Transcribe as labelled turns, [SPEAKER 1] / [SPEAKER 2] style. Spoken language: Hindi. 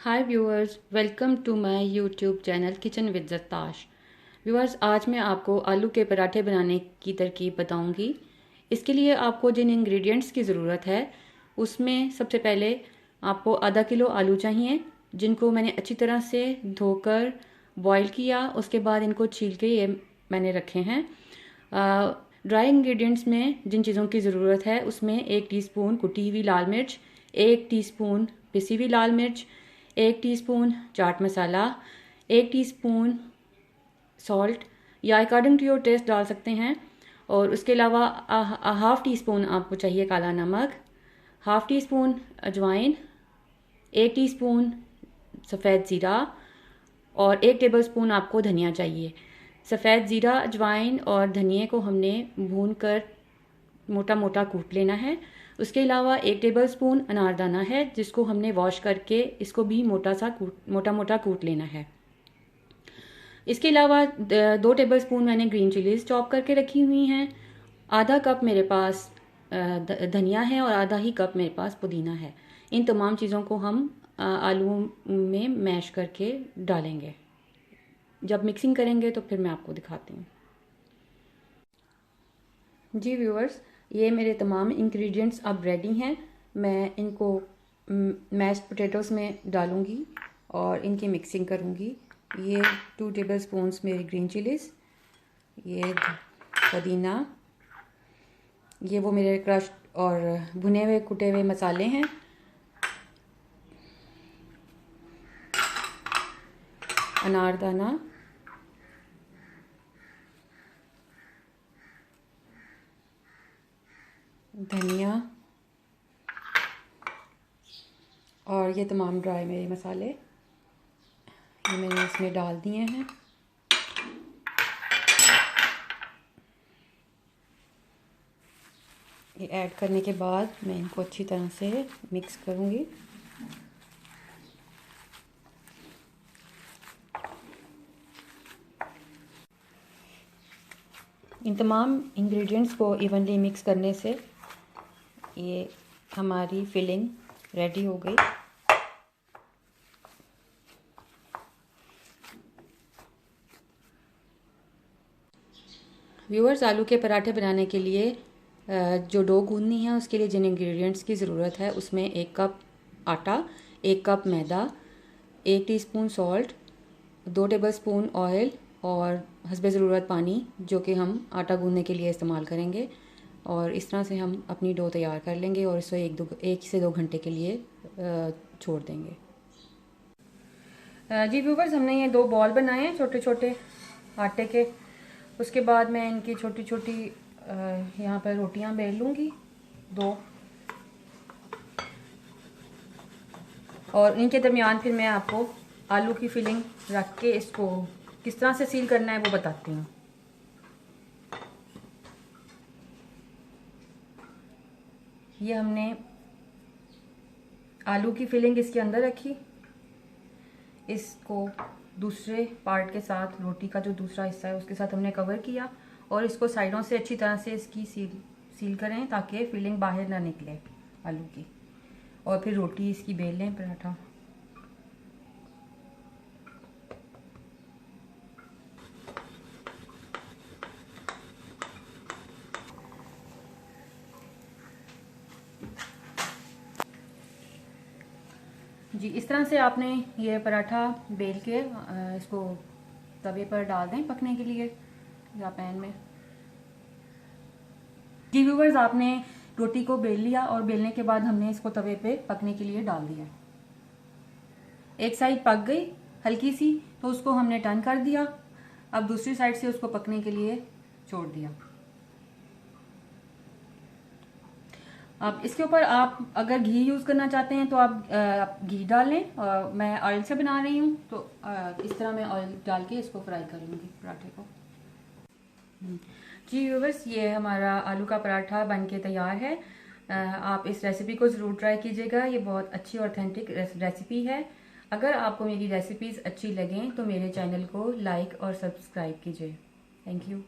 [SPEAKER 1] Hi viewers, welcome to my YouTube channel kitchen with जत्ताश। व्यूअर्स, आज मैं आपको आलू के पराठे बनाने की तरकीब बताऊंगी। इसके लिए आपको जिन इंग्रेडिएंट्स की ज़रूरत है उसमें सबसे पहले आपको आधा किलो आलू चाहिए, जिनको मैंने अच्छी तरह से धोकर बॉईल किया। उसके बाद इनको छील के ये मैंने रखे हैं। ड्राई इंग्रेडिएंट्स में जिन चीज़ों की ज़रूरत है उसमें 1 टीस्पून कुटी हुई लाल मिर्च, 1 टीस्पून पिसी हुई लाल मिर्च, 1 teaspoon chaat masala, 1 teaspoon salt या अकॉर्डिंग टू योर टेस्ट डाल सकते हैं। और उसके अलावा हाफ़ टी स्पून आपको चाहिए काला नमक, हाफ़ टी स्पून अजवाइन, 1 टीस्पून सफ़ेद ज़ीरा और 1 टेबलस्पून आपको धनिया चाहिए। सफ़ेद ज़ीरा, अजवाइन और धनिए को हमने भून कर मोटा मोटा कूट लेना है। उसके अलावा 1 टेबलस्पून अनारदाना है, जिसको हमने वॉश करके इसको भी मोटा मोटा कूट लेना है। इसके अलावा 2 टेबलस्पून मैंने ग्रीन चिलीज़ चॉप करके रखी हुई हैं। आधा कप मेरे पास धनिया है और आधा ही कप मेरे पास पुदीना है। इन तमाम चीज़ों को हम आलू में मैश करके डालेंगे। जब मिक्सिंग करेंगे तो फिर मैं आपको दिखाती हूँ। जी व्यूअर्स, ये मेरे तमाम इंग्रेडिएंट्स अब रेडी हैं। मैं इनको मैश्ड पोटैटोज़ में डालूँगी और इनकी मिक्सिंग करूँगी। ये 2 टेबलस्पून्स मेरी ग्रीन चिलीज़, ये पुदीना, ये वो मेरे क्रश और भुने हुए कुटे हुए मसाले हैं, अनारदाना, धनिया और ये तमाम ड्राई मेरे मसाले ये मैंने इसमें डाल दिए हैं। ये ऐड करने के बाद मैं इनको अच्छी तरह से मिक्स करूँगी। इन तमाम इंग्रेडिएंट्स को इवनली मिक्स करने से ये हमारी फिलिंग रेडी हो गई। व्यूअर्स, आलू के पराठे बनाने के लिए जो डो गूंदनी है उसके लिए जिन इंग्रेडिएंट्स की ज़रूरत है उसमें 1 कप आटा, 1 कप मैदा, 1 टीस्पून सॉल्ट, 2 टेबलस्पून ऑयल और हस्बे ज़रूरत पानी, जो कि हम आटा गूंदने के लिए इस्तेमाल करेंगे। और इस तरह से हम अपनी डो तैयार कर लेंगे और इसे 1 से 2 घंटे के लिए छोड़ देंगे। जी व्यूअर्स, हमने ये 2 बॉल बनाए हैं छोटे छोटे आटे के। उसके बाद मैं इनकी छोटी छोटी यहाँ पर रोटियाँ बेल लूँगी 2, और इनके दरमियान फिर मैं आपको आलू की फिलिंग रख के इसको किस तरह से सील करना है वो बताती हूँ। ये हमने आलू की फिलिंग इसके अंदर रखी, इसको दूसरे पार्ट के साथ, रोटी का जो दूसरा हिस्सा है उसके साथ हमने कवर किया और इसको साइडों से अच्छी तरह से इसकी सील करें ताकि फिलिंग बाहर ना निकले आलू की। और फिर रोटी इसकी बेल लें, पराठा। जी, इस तरह से आपने ये पराठा बेल के इसको तवे पर डाल दें पकने के लिए या पैन में। जी व्यूअर्स, आपने रोटी को बेल लिया और बेलने के बाद हमने इसको तवे पे पकने के लिए डाल दिया। एक साइड पक गई हल्की सी, तो उसको हमने टर्न कर दिया। अब दूसरी साइड से उसको पकने के लिए छोड़ दिया। अब इसके ऊपर आप अगर घी यूज़ करना चाहते हैं तो आप घी डाल लें। मैं ऑयल से बना रही हूँ तो इस तरह मैं ऑयल डाल के इसको फ्राई कर लूँगी पराठे को। जी व्यूअर्स, ये हमारा आलू का पराठा बन के तैयार है। आप इस रेसिपी को ज़रूर ट्राई कीजिएगा। ये बहुत अच्छी ऑथेंटिक रेसिपी है। अगर आपको मेरी रेसिपीज़ अच्छी लगें तो मेरे चैनल को लाइक और सब्सक्राइब कीजिए। Thank you.